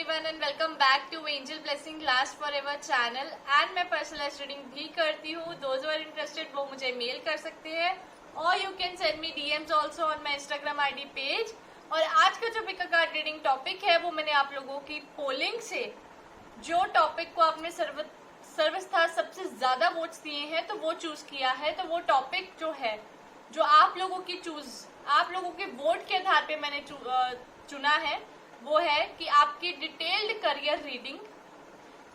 everyone and welcome back to Angel Blessing Last Forever channel and मैं personalized reading भी करती हूँ. Those who are interested वो मुझे मेल कर सकते हैं और you can send me DMs also on my Instagram ID page. और आज का जो pick a card reading topic है वो मैंने आप लोगों की पोलिंग से जो टॉपिक को आपने सर्वथा सबसे ज्यादा वोट्स दिए हैं तो वो चूज किया है. तो वो टॉपिक जो है जो आप लोगों के वोट के आधार पे मैंने चुना है वो है कि आपकी detailed career reading,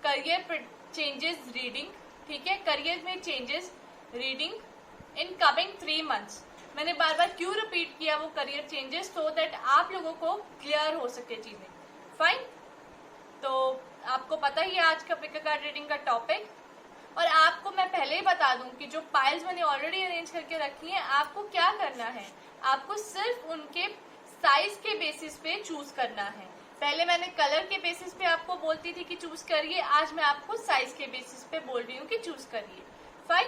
career changes reading. ठीक है, करियर में changes reading in coming 3 months. मैंने बार बार क्यों रिपीट किया वो करियर चेंजेस, सो दैट आप लोगों को क्लियर हो सके चीजें. फाइन, तो आपको पता ही है आज का पिक अ कार्ड रीडिंग का टॉपिक. और आपको मैं पहले ही बता दूं कि जो पाइल्स मैंने ऑलरेडी अरेंज करके रखी हैं, आपको क्या करना है, आपको सिर्फ उनके साइज के बेसिस पे चूज करना है. पहले मैंने कलर के बेसिस पे आपको बोलती थी कि चूज करिए, आज मैं आपको साइज के बेसिस पे बोल रही हूँ कि चूज करिए. फाइन,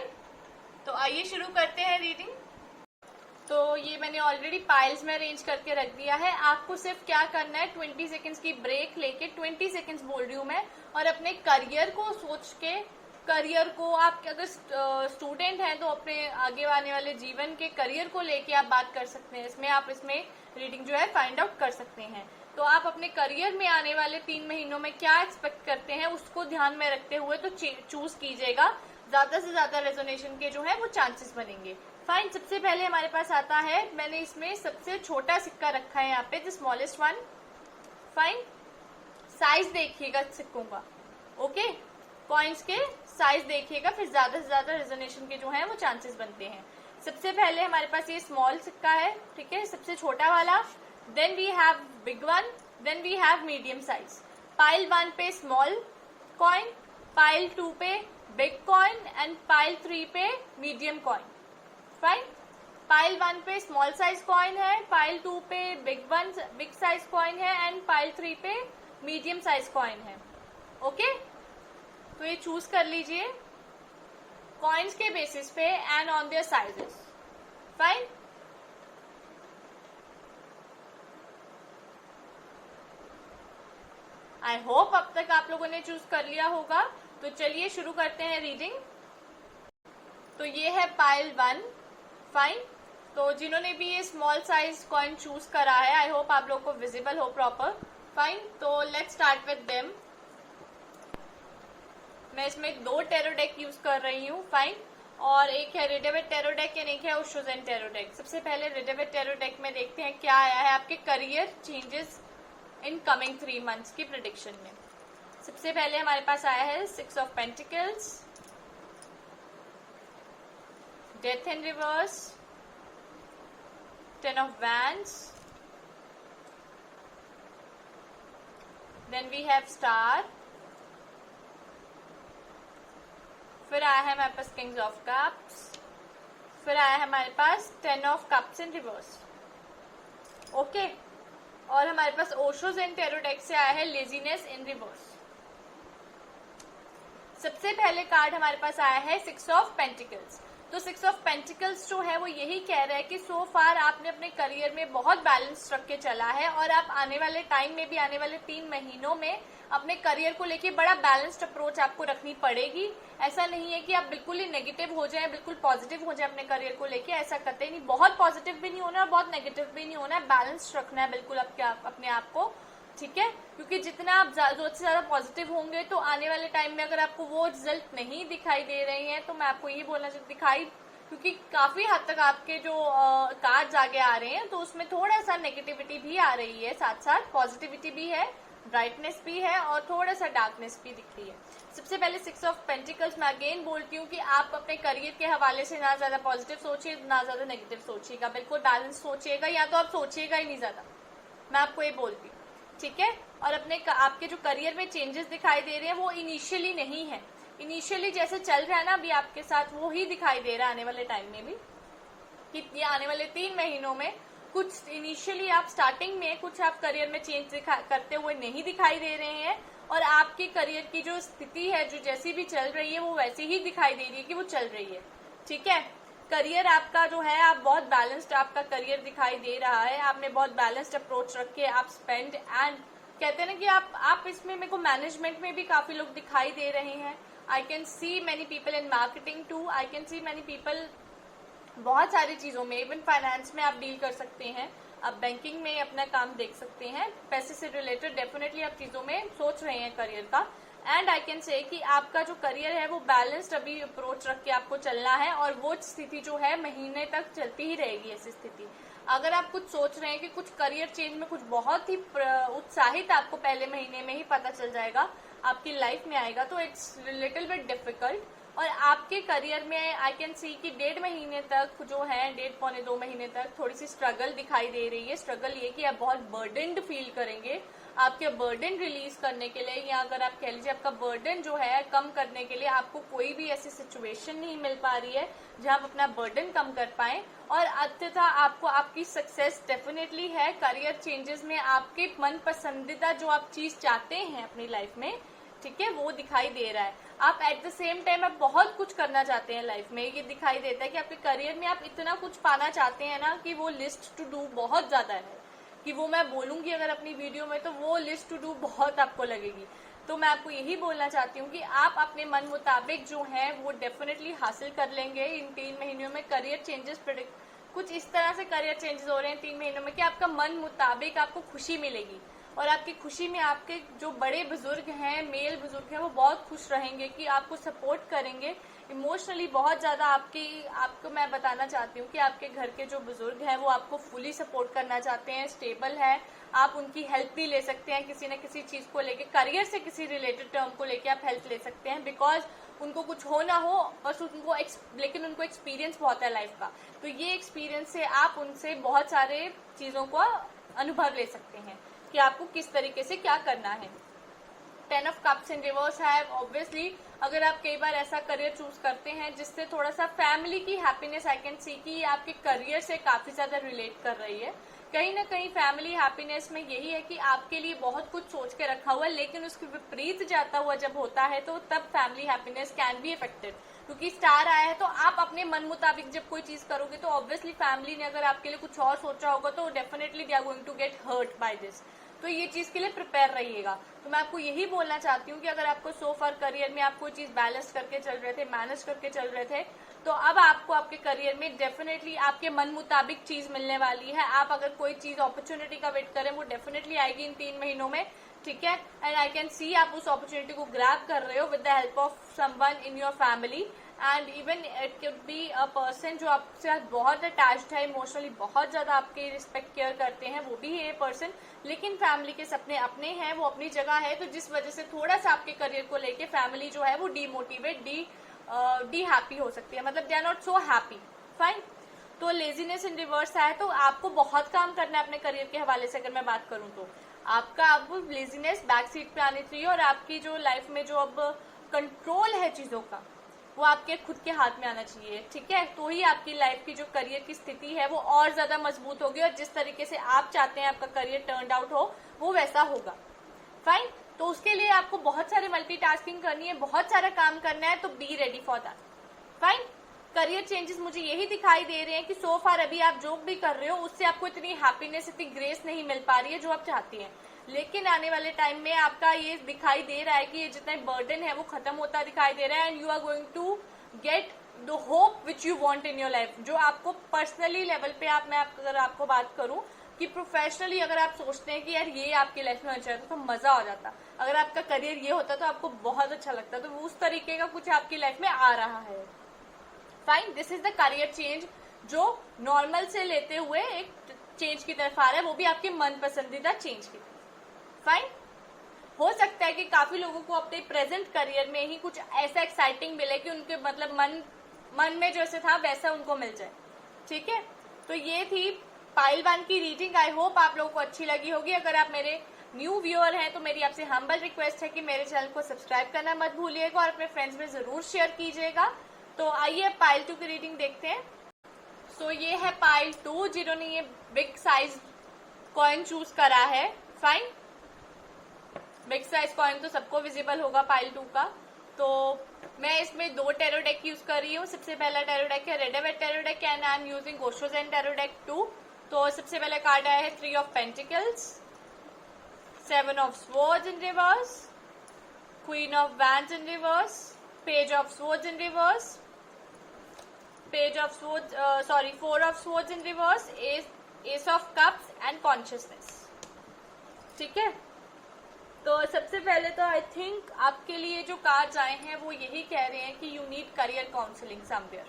तो आइए शुरू करते हैं रीडिंग. तो ये मैंने ऑलरेडी पाइल्स में अरेंज करके रख दिया है. आपको सिर्फ क्या करना है, 20 सेकेंड्स की ब्रेक लेके 20 सेकेंड्स बोल रही हूँ मैं, और अपने करियर को सोच के, करियर को आप अगर स्टूडेंट हैं तो अपने आगे आने वाले जीवन के करियर को लेके आप बात कर सकते हैं. इसमें रीडिंग जो है फाइंड आउट कर सकते हैं. तो आप अपने करियर में आने वाले 3 महीनों में क्या एक्सपेक्ट करते हैं उसको ध्यान में रखते हुए तो चूज कीजिएगा. ज्यादा से ज्यादा रेजोनेशन के जो है वो चांसेस बनेंगे. फाइन, सबसे पहले हमारे पास आता है, मैंने इसमें सबसे छोटा सिक्का रखा है यहाँ पे, the smallest one. Fine, size देखिएगा सिक्कों का. ओके, कॉइन्स के साइज देखिएगा, फिर ज्यादा से ज्यादा रेजोनेशन के जो है वो चांसेस बनते हैं. सबसे पहले हमारे पास ये स्मॉल सिक्का है, ठीक है, सबसे छोटा वाला. Then we have big one, then we have medium size. Pile 1 पे स्मॉल कॉइन, पाइल 2 पे बिग कॉइन एंड पाइल 3 पे मीडियम कॉइन. फाइन, पाइल 1 पे स्मॉल साइज कॉइन है, पाइल 2 पे बिग साइज कॉइन है एंड पाइल 3 पे medium size coin है. Okay, तो ये चूज कर लीजिए कॉइन्स के बेसिस पे and on their sizes. Fine, I hope अब तक आप लोगों ने चूज कर लिया होगा. तो चलिए शुरू करते हैं रीडिंग. तो ये है पाइल 1. फाइन, तो जिन्होंने भी ये स्मॉल साइज कॉइन चूज करा है, आई होप आप लोग को विजिबल हो प्रॉपर. फाइन, तो लेट्स स्टार्ट विद देम. मैं इसमें 2 टेरो डेक यूज कर रही हूँ. फाइन, और एक है रिडेविड टेरो डेक एंड एक है ओशोजेन टेरो डेक. सबसे पहले रिडेविड टेरो डेक में देखते हैं क्या आया है आपके career changes in coming 3 months की प्रेडिक्शन में. सबसे पहले हमारे पास आया है 6 of pentacles, death in reverse, 10 of wands, then we have star, फिर आया है हमारे पास किंग्स ऑफ कप्स, फिर आया है हमारे पास 10 of cups in reverse. Okay, और हमारे पास ओशोज एंड टेरो डेक से आया है लेजीनेस इन रिवर्स. सबसे पहले कार्ड हमारे पास आया है 6 ऑफ पेंटिकल्स. तो 6 ऑफ पेंटिकल्स जो है वो यही कह रहा है कि सो फार आपने अपने करियर में बहुत बैलेंस रख के चला है और आप आने वाले टाइम में भी, आने वाले 3 महीनों में अपने करियर को लेके बड़ा बैलेंस्ड अप्रोच आपको रखनी पड़ेगी. ऐसा नहीं है कि आप बिल्कुल ही नेगेटिव हो जाएं, बिल्कुल पॉजिटिव हो जाए अपने करियर को लेके, ऐसा कतई नहीं. बहुत पॉजिटिव भी नहीं होना और बहुत नेगेटिव भी नहीं होना है, बैलेंस रखना है बिल्कुल अपने आप को. ठीक है, क्योंकि जितना आप ज़्यादा से ज़्यादा पॉजिटिव होंगे तो आने वाले टाइम में अगर आपको वो रिजल्ट नहीं दिखाई दे रहे हैं तो मैं आपको ये बोलना चाहती क्योंकि काफ़ी हद तक आपके जो कार्ड्स आगे आ रहे हैं तो उसमें थोड़ा सा नेगेटिविटी भी आ रही है, साथ साथ पॉजिटिविटी भी है, ब्राइटनेस भी है और थोड़ा सा डार्कनेस भी दिख रही है. सबसे पहले 6 ऑफ पेंटिकल्स, मैं अगेन बोलती हूँ कि आप अपने करियर के हवाले से ना ज़्यादा पॉजिटिव सोचिए ना ज़्यादा नेगेटिव सोचिएगा, बिल्कुल बैलेंस सोचिएगा, या तो आप सोचिएगा ही नहीं ज़्यादा, मैं आपको ये बोलती हूँ. ठीक है, और आपके जो करियर में चेंजेस दिखाई दे रहे हैं वो इनिशियली नहीं है. इनिशियली जैसे चल रहा है ना अभी आपके साथ, वो ही दिखाई दे रहा है आने वाले टाइम में भी, कि ये आने वाले 3 महीनों में कुछ इनिशियली आप स्टार्टिंग में कुछ आप करियर में चेंज करते हुए नहीं दिखाई दे रहे हैं, और आपके करियर की जो स्थिति है जो जैसी भी चल रही है वो वैसी ही दिखाई दे रही है कि वो चल रही है. ठीक है, करियर आपका जो है, आप बहुत बैलेंस्ड आपका करियर दिखाई दे रहा है, आपने बहुत बैलेंस्ड अप्रोच रख के आप स्पेंड एंड कहते हैं ना कि आप इसमें मेरे को मैनेजमेंट में भी काफी लोग दिखाई दे रहे हैं. I can see many people in marketing too. I can see many people बहुत सारी चीजों में. इवन फाइनेंस में आप डील कर सकते हैं, आप बैंकिंग में अपना काम देख सकते हैं. पैसे से रिलेटेड डेफिनेटली आप चीजों में सोच रहे हैं करियर का. एंड आई कैन से कि आपका जो करियर है वो बैलेंस्ड अभी अप्रोच रख के आपको चलना है, और वो स्थिति जो है महीने तक चलती ही रहेगी. ऐसी स्थिति अगर आप कुछ सोच रहे हैं कि कुछ करियर चेंज में कुछ बहुत ही उत्साहित आपको पहले महीने में ही पता चल जाएगा, आपकी लाइफ में आएगा, तो इट्स लिटिल बिट डिफिकल्ट. और आपके करियर में आई कैन सी कि 1.5 महीने तक जो है, 1.5-2 महीने तक थोड़ी सी स्ट्रगल दिखाई दे रही है. स्ट्रगल ये कि आप बहुत बर्डनड फील करेंगे. आपके बर्डन रिलीज करने के लिए, या अगर आप कह लीजिए आपका बर्डन जो है कम करने के लिए, आपको कोई भी ऐसी सिचुएशन नहीं मिल पा रही है जहां आप अपना बर्डन कम कर पाए. और अंततः आपको आपकी सक्सेस डेफिनेटली है. करियर चेंजेस में आपके मन पसंदीदा जो आप चीज चाहते हैं अपनी लाइफ में, ठीक है, वो दिखाई दे रहा है. आप एट द सेम टाइम आप बहुत कुछ करना चाहते हैं लाइफ में. ये दिखाई देता है कि आपके करियर में आप इतना कुछ पाना चाहते हैं ना कि वो लिस्ट टू डू बहुत ज्यादा है, कि वो मैं बोलूंगी अगर अपनी वीडियो में तो वो लिस्ट टू डू बहुत आपको लगेगी. तो मैं आपको यही बोलना चाहती हूँ कि आप अपने मन मुताबिक जो है वो डेफिनेटली हासिल कर लेंगे इन 3 महीनों में. करियर चेंजेस कुछ इस तरह से करियर चेंजेस हो रहे हैं 3 महीनों में कि आपका मन मुताबिक आपको खुशी मिलेगी. और आपकी खुशी में आपके जो बड़े बुजुर्ग हैं, मेल बुजुर्ग हैं, वो बहुत खुश रहेंगे कि आपको सपोर्ट करेंगे इमोशनली बहुत ज्यादा. आपको मैं बताना चाहती हूँ कि आपके घर के जो बुजुर्ग हैं वो आपको फुली सपोर्ट करना चाहते हैं, स्टेबल है. आप उनकी हेल्प भी ले सकते हैं किसी न किसी चीज को लेके, करियर से किसी रिलेटेड टर्म को लेके आप हेल्प ले सकते हैं. बिकॉज उनको कुछ हो ना हो, बस उनको लेकिन उनको एक्सपीरियंस बहुत है लाइफ का. तो ये एक्सपीरियंस से आप उनसे बहुत सारे चीजों का अनुभव ले सकते हैं कि आपको किस तरीके से क्या करना है. 10 ऑफ कप्स इन रिवर्स है. ऑब्वियसली अगर आप कई बार ऐसा करियर चूज करते हैं जिससे थोड़ा सा फैमिली की हैप्पीनेस आई कैन सी कि आपके करियर से काफी ज्यादा रिलेट कर रही है. कहीं ना कहीं फैमिली हैप्पीनेस में यही है कि आपके लिए बहुत कुछ सोच के रखा हुआ है, लेकिन उसके विपरीत जाता हुआ जब होता है तो तब family happiness can be affected. क्योंकि स्टार आया है तो आप अपने मन मुताबिक जब कोई चीज करोगे तो ऑब्वियसली फैमिली ने अगर आपके लिए कुछ और सोचा होगा तो definitely they are going to get hurt by this. तो ये चीज के लिए प्रिपेयर रहिएगा. तो मैं आपको यही बोलना चाहती हूँ कि अगर आपको सो फार करियर में आप कोई चीज बैलेंस करके चल रहे थे, मैनेज करके चल रहे थे, तो अब आपको आपके करियर में डेफिनेटली आपके मन मुताबिक चीज मिलने वाली है. आप अगर कोई चीज अपॉर्चुनिटी का वेट करें वो डेफिनेटली आएगी इन 3 महीनों में, ठीक है. एंड आई कैन सी आप उस अपॉर्चुनिटी को ग्रैब कर रहे हो with the help of someone in your family. And even it could be a person जो आपसे बहुत अटैच्ड है, इमोशनली बहुत ज्यादा आपके रिस्पेक्ट केयर करते हैं, वो भी है ये पर्सन. लेकिन फैमिली के सपने अपने हैं, वो अपनी जगह है. तो जिस वजह से थोड़ा सा आपके करियर को लेके फैमिली जो है वो डीमोटिवेट डी हैप्पी हो सकती है, मतलब they are not so happy. Fine. तो लेजीनेस इन रिवर्स है. तो आपको बहुत काम करना है अपने करियर के हवाले से. अगर मैं बात करूं तो आपका अब लेजीनेस बैक सीट पे आनी चाहिए, और आपकी जो लाइफ में जो अब कंट्रोल है चीजों का वो आपके खुद के हाथ में आना चाहिए, ठीक है. तो ही आपकी लाइफ की जो करियर की स्थिति है वो और ज्यादा मजबूत होगी, और जिस तरीके से आप चाहते हैं आपका करियर टर्न आउट हो वो वैसा होगा. फाइन. तो उसके लिए आपको बहुत सारे मल्टीटास्किंग करनी है, बहुत सारा काम करना है, तो be ready for that. Fine. Career changes मुझे यही दिखाई दे रहे हैं कि सो फार अभी आप जो भी कर रहे हो उससे आपको इतनी हैप्पीनेस, इतनी ग्रेस नहीं मिल पा रही है जो आप चाहती हैं. लेकिन आने वाले टाइम में आपका ये दिखाई दे रहा है कि ये जितना बर्डन है वो खत्म होता दिखाई दे रहा है. And you are going to get the hope which you want in your life. जो आपको पर्सनली लेवल पे अगर आपको बात करूं कि प्रोफेशनली अगर आप सोचते हैं कि यार ये आपकी लाइफ में होना चाहिए तो मजा आ जाता. अगर आपका करियर ये होता तो आपको बहुत अच्छा लगता. तो उस तरीके का कुछ आपकी लाइफ में आ रहा है. Fine. This is the career change जो नॉर्मल से लेते हुए एक चेंज की तरफ आ रहा है, वो भी आपके मन पसंदीदा चेंज की तरफ. फाइन. हो सकता है कि काफी लोगों को अपने प्रेजेंट करियर में ही कुछ ऐसा एक्साइटिंग मिले कि उनके मतलब मन में जैसे था वैसा उनको मिल जाए, ठीक है. तो ये थी पाइल 1 की रीडिंग. आई होप आप लोगों को अच्छी लगी होगी. अगर आप मेरे न्यू व्यूअर हैं तो मेरी आपसे हम्बल रिक्वेस्ट है कि मेरे चैनल को सब्सक्राइब करना मत भूलिएगा और अपने फ्रेंड्स में जरूर शेयर कीजिएगा. तो आइए पाइल 2 की रीडिंग देखते हैं. सो ये है पाइल 2 जिन्होंने ये बिग साइज कॉइन चूज करा है. फाइन. बिग साइज कॉइन तो सबको विजिबल होगा पाइल 2 का. तो मैं इसमें 2 टैरो डेक यूज कर रही हूँ. सबसे पहला टैरो डेक है Rider Waite tarot deck and I am using Osho Zen tarot deck 2. तो सबसे पहला कार्ड आया है 3 of pentacles. 7 of swords in reverse, Queen of Wands in reverse, Page of Swords in reverse, Page of Swords, 4 of Swords in reverse, Ace of Cups and Consciousness. ठीक है, तो सबसे पहले तो आई थिंक आपके लिए जो कार्ड्स आए हैं वो यही कह रहे हैं कि you need career counselling somewhere.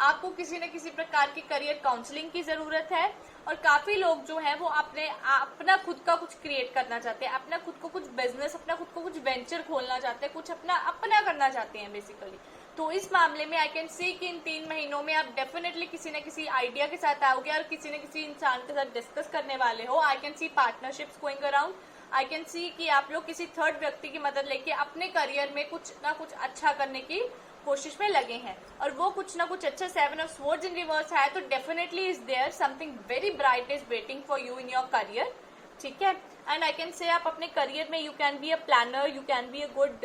आपको किसी न किसी प्रकार की करियर काउंसलिंग की जरूरत है. और काफी लोग जो हैं वो अपना खुद का कुछ क्रिएट करना चाहते हैं, अपना खुद को कुछ बिजनेस, अपना खुद को कुछ वेंचर खोलना चाहते हैं, कुछ अपना करना चाहते हैं बेसिकली. तो इस मामले में आई कैन सी कि इन 3 महीनों में आप डेफिनेटली किसी न किसी आइडिया के साथ आओगे और किसी न किसी इंसान के साथ डिस्कस करने वाले हो. आई can C partnerships going around. I can सी कि आप लोग किसी थर्ड व्यक्ति की मदद लेके अपने करियर में कुछ ना कुछ अच्छा करने की कोशिश में लगे हैं. और वो कुछ ना कुछ अच्छा 7 ऑफ स्वॉर्ड्स इन रिवर्स है, तो definitely is there something very bright is waiting for you in your career. ठीक है, एंड आई कैन से आप अपने करियर में you can be a planner, you can be a good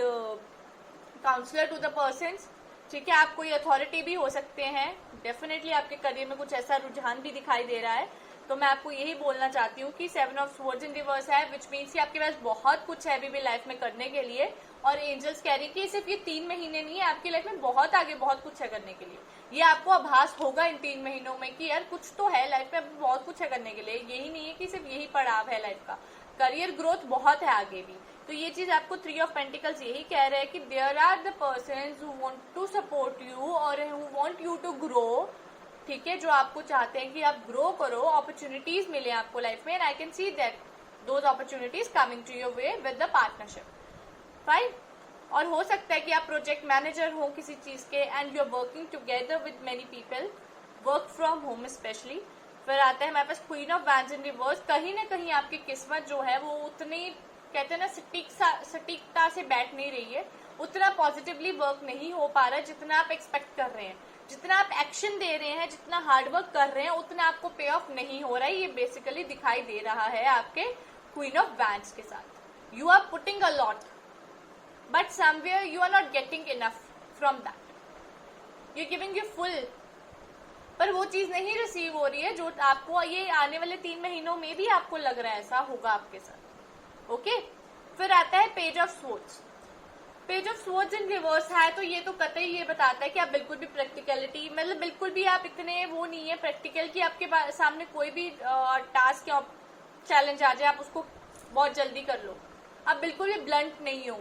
counsellor to the persons. ठीक है, आप कोई अथॉरिटी भी हो सकते हैं. डेफिनेटली आपके करियर में कुछ ऐसा रुझान भी दिखाई दे रहा है. तो मैं आपको यही बोलना चाहती हूँ कि 7 ऑफ स्वॉर्ड्स इन रिवर्स है, विच मीन्स कि आपके पास बहुत कुछ है अभी भी लाइफ में करने के लिए. और एंजल्स कह रही है कि सिर्फ ये 3 महीने नहीं है, आपकी लाइफ में बहुत आगे बहुत कुछ है करने के लिए. ये आपको आभास होगा इन 3 महीनों में कि यार कुछ तो है लाइफ में, बहुत कुछ है करने के लिए. यही नहीं है कि सिर्फ यही पड़ाव है लाइफ का, करियर ग्रोथ बहुत है आगे भी. तो ये चीज आपको 3 ऑफ पेंटिकल्स यही कह रहे हैं कि there are the persons who want to support you और who want you to grow. ठीक है, जो आपको चाहते हैं कि आप ग्रो करो, अपॉर्चुनिटीज मिले आपको लाइफ में. And I can see that those opportunities coming to your way with the partnership. Fine. और हो सकता है कि आप प्रोजेक्ट मैनेजर हो किसी चीज के and you are working together with many people, work from home specially. फिर आता है हमारे पास queen of wands in reverse. कहीं ना कहीं आपकी किस्मत जो है वो उतनी, कहते हैं ना, सटीकता से बैठ नहीं रही है, उतना पॉजिटिवली वर्क नहीं हो पा रहा है जितना आप एक्सपेक्ट कर रहे हैं. जितना आप एक्शन दे रहे हैं, जितना हार्डवर्क कर रहे हैं, उतना आपको पे ऑफ नहीं हो रहा है. ये बेसिकली दिखाई दे रहा है आपके क्वीन ऑफ वैंड्स के साथ. You are putting a lot but somewhere you are not getting enough from that. You giving you full, पर वो चीज नहीं रिसीव हो रही है जो आपको ये आने वाले 3 महीनों में भी आपको लग रहा है ऐसा होगा आपके साथ. ओके. फिर आता है page of swords. Page of swords in reverse है, तो ये तो कतई ये बताता है कि आप बिल्कुल भी प्रैक्टिकलिटी, मतलब बिल्कुल भी आप इतने वो नहीं है प्रैक्टिकल कि आपके सामने कोई भी टास्क या चैलेंज आ जाए आप उसको बहुत जल्दी कर लो. आप बिल्कुल भी ब्लंट नहीं हो,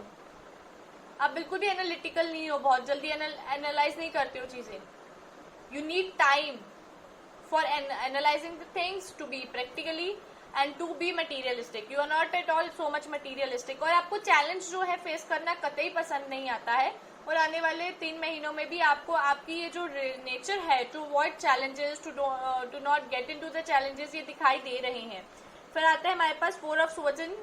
आप बिल्कुल भी एनालिटिकल नहीं हो, बहुत जल्दी एनालाइज नहीं करते हो चीजें. You need time for analysing the things to be practically and to be materialistic. You are not at all so much materialistic. और आपको चैलेंज जो है फेस करना कतई पसंद नहीं आता है. और आने वाले 3 महीनों में भी आपको आपकी ये जो नेचर है to avoid challenges, to not get into the challenges, ये दिखाई दे रहे हैं. फिर आता है हमारे पास 4 of swords in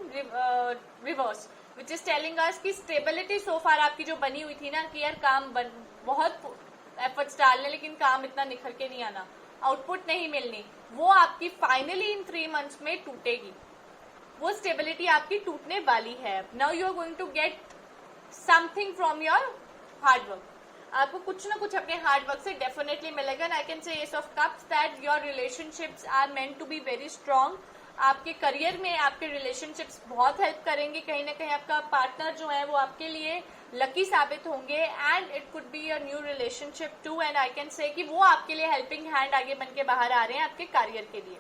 reverse, which is telling us कि स्टेबिलिटी सो फार आपकी जो बनी हुई थी ना कि यार काम बहुत एफर्ट्स डालने लेकिन काम इतना निखर के नहीं आना, आउटपुट नहीं मिलनी, वो आपकी फाइनली इन 3 मंथ्स में टूटेगी. वो स्टेबिलिटी आपकी टूटने वाली है. Now you are going to get something from your hard work. आपको कुछ ना कुछ अपने हार्डवर्क से डेफिनेटली मिलेगा. And I can say ace of cups that your relationships are meant to be very strong. आपके करियर में आपके रिलेशनशिप्स बहुत हेल्प करेंगे. कहीं ना कहीं आपका पार्टनर जो है वो आपके लिए लकी साबित होंगे and it could be a new relationship too. And I can say कि वो आपके लिए हेल्पिंग हैंड आगे बन के बाहर आ रहे हैं आपके करियर के लिए.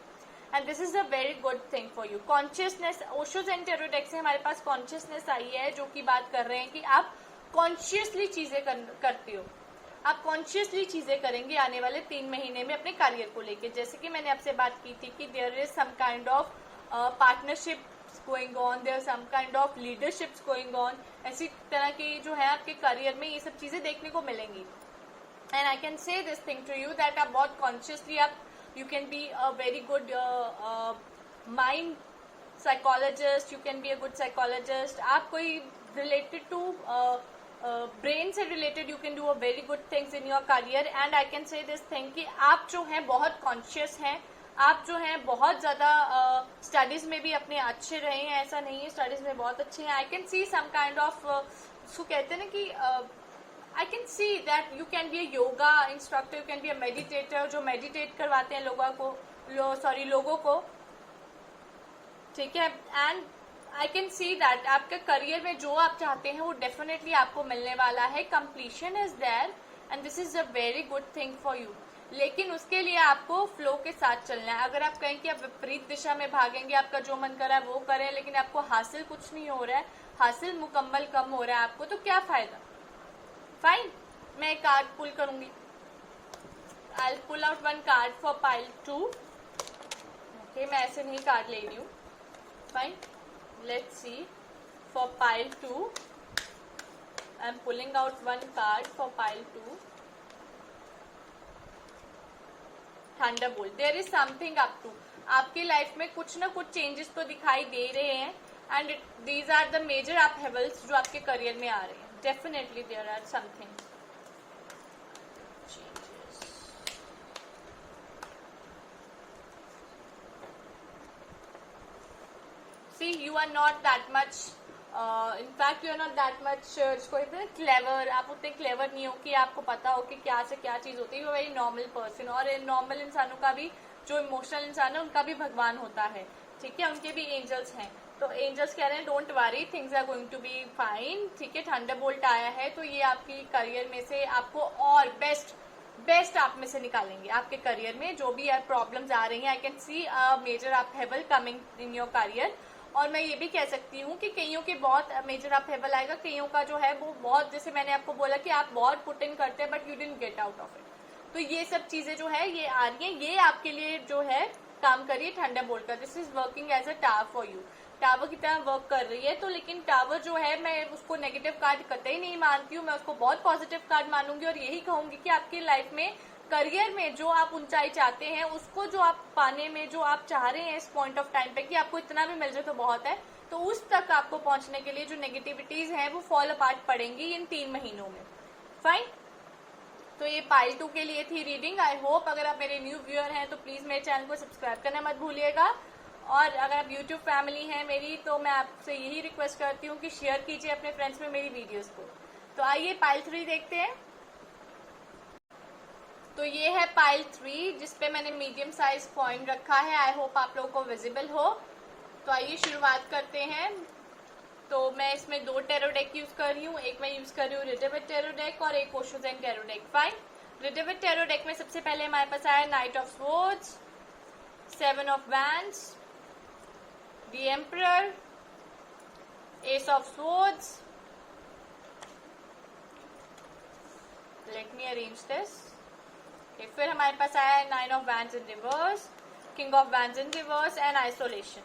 And this is a very good thing for you. Consciousness, Osho's and tarot deck से हमारे पास कॉन्शियसनेस आई है जो कि बात कर रहे हैं कि आप कॉन्शियसली चीजें करते हो. आप कॉन्शियसली चीजें करेंगे आने वाले 3 महीने में अपने करियर को लेके. जैसे कि मैंने आपसे बात की थी कि there is some kind of partnership going on, there are some kind of leaderships going on. ऐसी तरह की जो है आपके करियर में ये सब चीजें देखने को मिलेंगी. And I can say this thing to you that आप बहुत consciously आप you can be a very good mind psychologist, you can be a good psychologist. आप कोई related to brain से related you can do a very good things in your career. And I can say this thing कि आप जो हैं बहुत conscious हैं, आप जो हैं बहुत ज़्यादा स्टडीज़ में भी अपने अच्छे रहे हैं, ऐसा नहीं है, स्टडीज़ में बहुत अच्छे हैं. I can see some kind of, उसको कहते हैं ना कि I can see that you can be a yoga instructor, you can be a meditator, जो मेडिटेट करवाते हैं लोगों को. ठीक है. And I can see that आपका करियर में जो आप चाहते हैं वो डेफिनेटली आपको मिलने वाला है. Completion is there and this is a very good thing for you. लेकिन उसके लिए आपको फ्लो के साथ चलना है. अगर आप कहें कि आप विपरीत दिशा में भागेंगे, आपका जो मन कर रहा है वो करें, लेकिन आपको हासिल कुछ नहीं हो रहा है, हासिल मुकम्मल कम हो रहा है आपको, तो क्या फायदा. फाइन, मैं एक कार्ड पुल करूंगी. I will pull out one card for pile 2. Okay, मैं ऐसे नहीं कार्ड ले रही हूँ. Fine, let's see for pile 2. I'm pulling out one card for pile 2. Thunderbolt. There is something up to. आपकी लाइफ में कुछ ना कुछ चेंजेस तो दिखाई दे रहे हैं and these are the major upheavals जो आपके करियर में आ रहे हैं. Definitely there are something changes. See, you are not that much in fact you are not that much इसको कहते हैं क्लेवर. आप उतने क्लेवर नहीं हो कि आपको पता हो कि क्या से क्या चीज होती है. You very normal person. और नॉर्मल इंसानों का भी, जो इमोशनल इंसान है उनका भी भगवान होता है. ठीक है, उनके भी एंजल्स हैं. तो एंजल्स कह रहे हैं don't worry, things are going to be fine. ठीक है, थंडरबोल्ट आया है तो ये आपकी करियर में से आपको और बेस्ट आप में से निकालेंगे. आपके करियर में जो भी प्रॉब्लम्स आ रही हैं, I can see a major upheaval coming in your career. और मैं ये भी कह सकती हूँ कि कईयों के बहुत मेजर अपहेवल आएगा, कईयों का जो है वो बहुत, जैसे मैंने आपको बोला कि आप बहुत पुट इन करते हैं but you didn't get out of it. तो ये सब चीजें जो है ये आ रही हैं, ये आपके लिए जो है काम करिए थंडरबोल्ट का. This is working as a tower for you. Tower की तरह वर्क कर रही है. तो लेकिन टावर जो है मैं उसको नेगेटिव कार्ड कतई नहीं मानती हूँ, मैं उसको बहुत पॉजिटिव कार्ड मानूंगी और यही कहूंगी कि आपकी लाइफ में करियर में जो आप ऊंचाई चाहते हैं, उसको जो आप पाने में जो आप चाह रहे हैं इस पॉइंट ऑफ टाइम पे कि आपको इतना भी मिल जाए तो बहुत है, तो उस तक आपको पहुंचने के लिए जो नेगेटिविटीज हैं वो फॉल अपार्ट पड़ेंगी इन 3 महीनों में. फाइन, तो ये पाइल 2 के लिए थी रीडिंग. आई होप अगर आप मेरे न्यू व्यूअर हैं तो प्लीज मेरे चैनल को सब्सक्राइब करना मत भूलिएगा. और अगर आप यूट्यूब फैमिली हैं मेरी तो मैं आपसे यही रिक्वेस्ट करती हूँ कि शेयर कीजिए अपने फ्रेंड्स में मेरी वीडियोज को. तो आइए पाइल 3 देखते हैं. तो ये है पाइल 3 जिसपे मैंने मीडियम साइज कॉइन रखा है. आई होप आप लोगों को विजिबल हो. तो आइए शुरुआत करते हैं. तो मैं इसमें 2 टैरो डेक यूज कर रही हूँ. एक मैं यूज कर रही हूँ रिडेविड टैरो डेक और एक Osho Zen tarot deck. Fine, Rider Waite tarot deck में सबसे पहले हमारे पास आया knight of swords, 7 of wands, the emperor, ace of swords. Let me arrange this. फिर हमारे पास आया है 9 of wands in reverse, king of wands in reverse and isolation.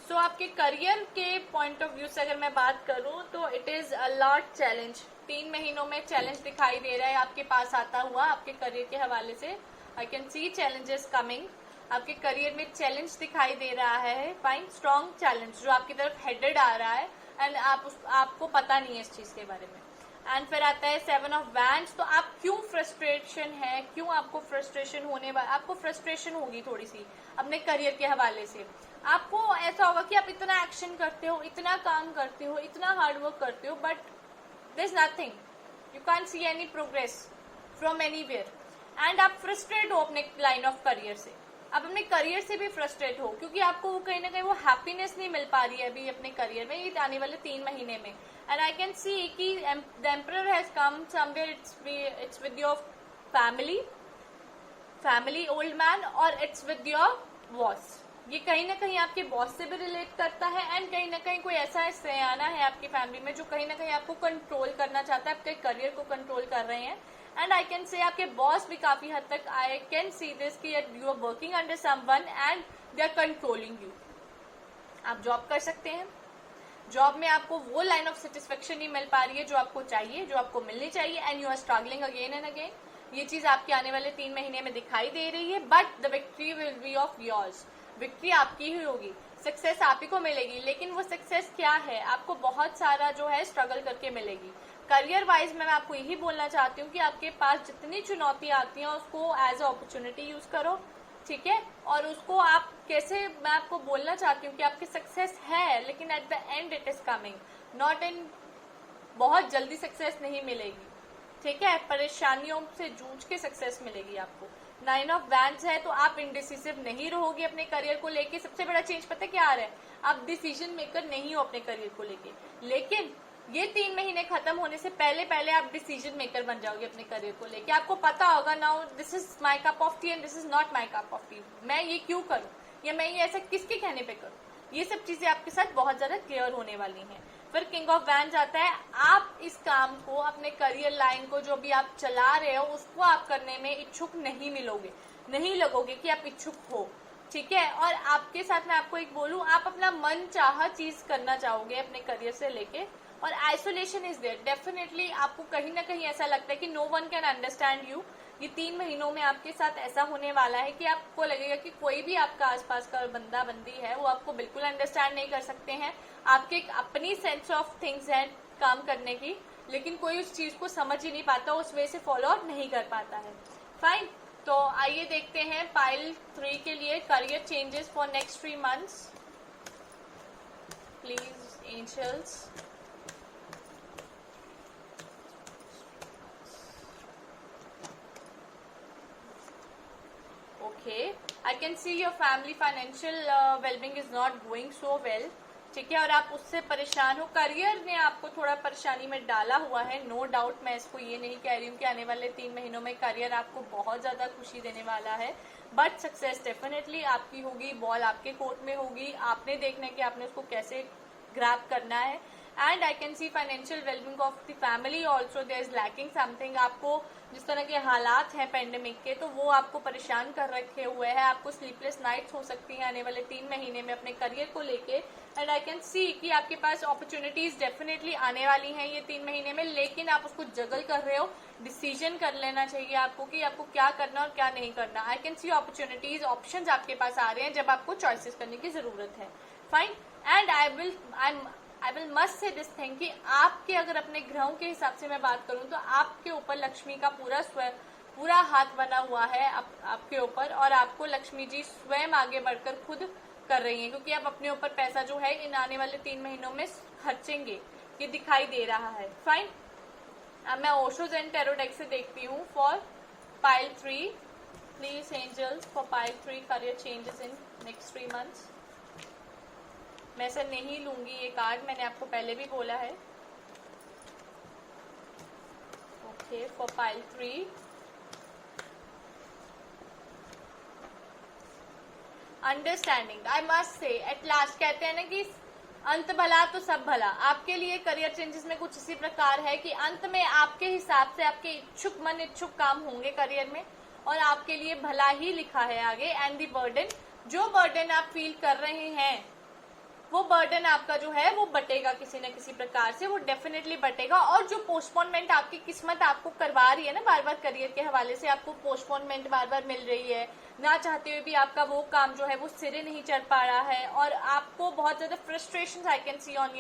So आपके करियर के पॉइंट ऑफ व्यू से अगर मैं बात करूं तो it is a lot challenge. 3 महीनों में चैलेंज दिखाई दे रहा है आपके पास आता हुआ आपके करियर के हवाले से. आई कैन सी चैलेंजेस कमिंग. आपके करियर में चैलेंज दिखाई दे रहा है. फाइन, स्ट्रॉन्ग चैलेंज जो आपकी तरफ हेडेड आ रहा है एंड आपको पता नहीं है इस चीज के बारे में. एंड फिर आता है 7 ऑफ वैंड्स. तो आप क्यों फ्रस्ट्रेशन है, क्यों आपको फ्रस्ट्रेशन होने वाला, आपको फ्रस्ट्रेशन होगी थोड़ी सी अपने करियर के हवाले से. आपको ऐसा होगा कि आप इतना एक्शन करते हो, इतना काम करते हो, इतना हार्ड वर्क करते हो, but there is nothing. You can see any progress from anywhere. And आप फ्रस्ट्रेट हो अपने लाइन ऑफ करियर से. आप अपने करियर से भी फ्रस्ट्रेट हो क्योंकि आपको वो कहीं ना कहीं वो हैप्पीनेस नहीं मिल पा रही है अभी अपने करियर में ये आने वाले 3 महीने में. एंड आई कैन सी कि the emperor has come somewhere. It's with your family old man और इट्स विद योर बॉस. ये कहीं ना कहीं आपके बॉस से भी रिलेट करता है एंड कहीं ना कहीं कोई ऐसा सयाना है आपकी फैमिली में जो कहीं ना कहीं आपको कंट्रोल करना चाहता है, आपके करियर को कंट्रोल कर रहे हैं. एंड आई कैन से आपके बॉस भी काफी हद तक, आई कैन सी दिस कि you are working under someone and they are controlling you. आप जॉब कर सकते हैं, जॉब में आपको वो लाइन ऑफ सेटिस्फेक्शन नहीं मिल पा रही है जो आपको चाहिए, जो आपको मिलनी चाहिए and you are struggling again and again. ये चीज आपके आने वाले 3 महीने में दिखाई दे रही है. But the victory will be of yours. Victory आपकी ही होगी, सक्सेस आप ही को मिलेगी. लेकिन वो सक्सेस क्या है, आपको बहुत सारा जो है स्ट्रगल करके मिलेगी. करियर वाइज मैं आपको यही बोलना चाहती हूँ कि आपके पास जितनी चुनौतियां आती हैं उसको एज अ अपॉर्चुनिटी यूज करो. ठीक है, और उसको आप कैसे, मैं आपको बोलना चाहती हूँ कि आपकी सक्सेस है लेकिन at the end it is coming, not in, बहुत जल्दी सक्सेस नहीं मिलेगी. ठीक है, परेशानियों से जूझ के सक्सेस मिलेगी आपको. 9 ऑफ वैंड्स है, तो आप इंडिसिसिव नहीं रहोगे अपने करियर को लेके। सबसे बड़ा चेंज पता है क्या आ रहा है, आप डिसीजन मेकर नहीं हो अपने करियर को लेके। लेकिन ये 3 महीने खत्म होने से पहले पहले आप डिसीजन मेकर बन जाओगे अपने करियर को लेके। आपको पता होगा now this is my cup of T and this is not my cup of T, मैं ये क्यों करूं या मैं ये ऐसा किसके कहने पे करूं। ये सब चीजें आपके साथ बहुत ज्यादा क्लियर होने वाली हैं। फिर किंग ऑफ वैंड्स आता है, आप इस काम को, अपने करियर लाइन को जो भी आप चला रहे हो उसको आप करने में इच्छुक नहीं मिलोगे, नहीं लगोगे कि आप इच्छुक हो, ठीक है। और आपके साथ मैं आपको एक बोलूं, आप अपना मन चाह चीज करना चाहोगे अपने करियर से लेके। और आइसोलेशन इज देयर, डेफिनेटली आपको कहीं ना कहीं ऐसा लगता है कि no one can understand you. ये 3 महीनों में आपके साथ ऐसा होने वाला है कि आपको लगेगा कि कोई भी आपका आसपास का बंदा बंदी है वो आपको बिल्कुल अंडरस्टैंड नहीं कर सकते हैं। आपके एक अपनी सेंस ऑफ थिंग्स है काम करने की, लेकिन कोई उस चीज को समझ ही नहीं पाता, उस वे से फॉलो आउट नहीं कर पाता है। फाइन, तो आइए देखते हैं पाइल 3 के लिए career changes for next 3 months. Please angels, okay, I can see your family financial well-being is not going so well, ठीक है। और आप उससे परेशान हो, करियर ने आपको थोड़ा परेशानी में डाला हुआ है, नो डाउट। मैं इसको ये नहीं कह रही हूँ कि आने वाले 3 महीनों में करियर आपको बहुत ज्यादा खुशी देने वाला है, बट सक्सेस डेफिनेटली आपकी होगी, बॉल आपके कोर्ट में होगी। आपने देखना है कि आपने उसको कैसे ग्रैब करना है। And I can see financial wellbeing of the family also there is lacking something. आपको जिस तरह के हालात हैं पेंडेमिक के, तो वो आपको परेशान कर रखे हुए हैं। आपको स्लीपलेस नाइट्स हो सकती हैं आने वाले 3 महीने में अपने करियर को लेके। एंड आई कैन सी कि आपके पास अपॉर्चुनिटीज डेफिनेटली आने वाली हैं ये 3 महीने में, लेकिन आप उसको जगल कर रहे हो। डिसीजन कर लेना चाहिए आपको कि आपको क्या करना और क्या नहीं करना। आई कैन सी अपॉर्चुनिटीज, ऑप्शंस आपके पास आ रहे हैं जब आपको चॉइसेस करने की जरूरत है। Fine, and I will must say this thing कि आपके, अगर अपने ग्रहों के हिसाब से मैं बात करूं तो आपके ऊपर लक्ष्मी का पूरा हाथ बना हुआ है आपके ऊपर, और आपको लक्ष्मी जी स्वयं आगे बढ़कर खुद कर रही हैं, क्योंकि आप अपने ऊपर पैसा जो है इन आने वाले 3 महीनों में खर्चेंगे, ये दिखाई दे रहा है। फाइन, अब मैं ओशोज एंड टैरो डेक से देखती हूँ for pile 3। Please angels for pile 3 career changes in next 3 months. मैं सर नहीं लूंगी ये कार्ड, मैंने आपको पहले भी बोला है। Okay, for pile 3 understanding, I must say at last, कहते हैं ना कि अंत भला तो सब भला। आपके लिए करियर चेंजेस में कुछ इसी प्रकार है कि अंत में आपके हिसाब से आपके इच्छुक मन इच्छुक काम होंगे करियर में, और आपके लिए भला ही लिखा है आगे। एंड दी बर्डन, जो बर्डन आप फील कर रहे हैं वो बर्डन आपका जो है वो बटेगा किसी न किसी प्रकार से, वो डेफिनेटली बटेगा। और जो पोस्टपोनमेंट आपकी किस्मत आपको करवा रही है ना बार बार, करियर के हवाले से आपको पोस्टपोनमेंट बार बार मिल रही है, ना चाहते हुए भी आपका वो काम जो है वो सिरे नहीं चढ़ पा रहा है, और आपको बहुत ज्यादा frustration I can C on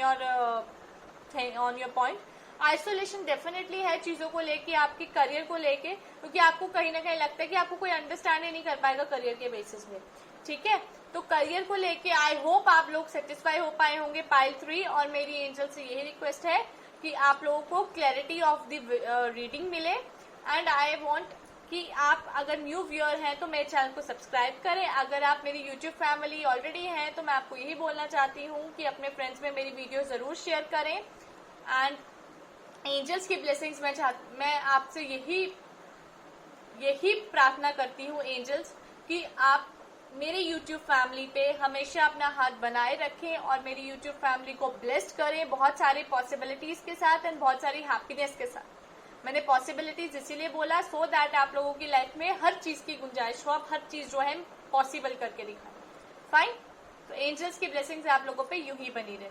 your point. Isolation definitely है चीजों को लेके, आपके करियर को लेके, क्योंकि आपको कहीं ना कहीं लगता है कि आपको कोई अंडरस्टैंड ही नहीं कर पाएगा करियर के बेसिस में, ठीक है। तो करियर को लेके आई होप आप लोग सेटिस्फाई हो पाए होंगे पाइल 3, और मेरी एंजल से यही रिक्वेस्ट है कि आप लोगों को क्लैरिटी ऑफ द रीडिंग मिले। एंड आई वांट कि आप अगर न्यू व्यूअर हैं तो मेरे चैनल को सब्सक्राइब करें। अगर आप मेरी यूट्यूब फैमिली ऑलरेडी हैं तो मैं आपको यही बोलना चाहती हूँ कि अपने फ्रेंड्स में मेरी वीडियो जरूर शेयर करें। एंड एंजल्स की ब्लेसिंग्स मैं आपसे यही प्रार्थना करती हूँ एंजल्स, कि आप मेरी यूट्यूब फैमिली पे हमेशा अपना हाथ बनाए रखें और मेरी यूट्यूब फैमिली को ब्लेस्ड करें बहुत सारी पॉसिबिलिटीज के साथ एंड बहुत सारी हैप्पीनेस के साथ। मैंने पॉसिबिलिटीज इसीलिए बोला सो दैट आप लोगों की लाइफ में हर चीज की गुंजाइश हो, आप हर चीज जो है पॉसिबल करके दिखाएं। फाइन, तो एंजल्स की ब्लेसिंग्स आप लोगों पे यूं ही बनी रहे।